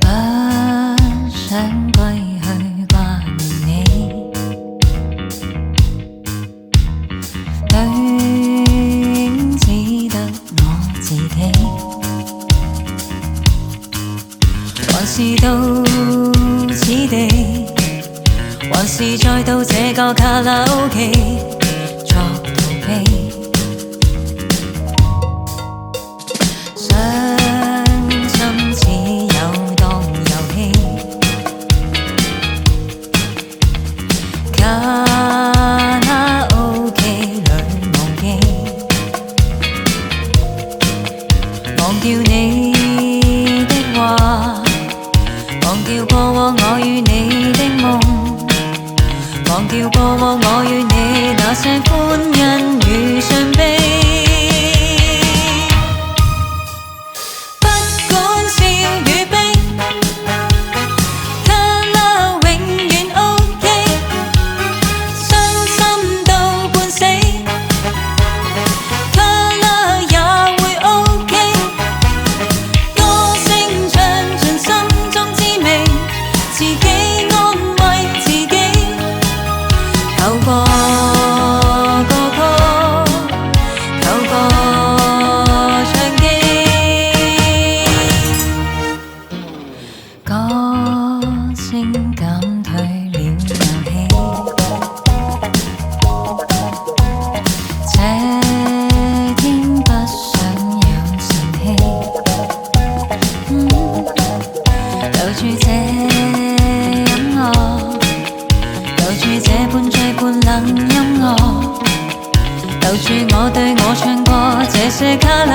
不想歸去掛念你，對影只得我自己，還是到此地，還是再到這個卡拉 OK 作逃避。卡拉 OK 裏忘記，忘掉你的話，忘掉過往我與你的夢，忘掉過往我與你那些歡欣與傷悲。減退了遊戲，這天不想有晨曦，留住這音樂，留住這半醉半冷音樂，留住我對我唱過這些卡拉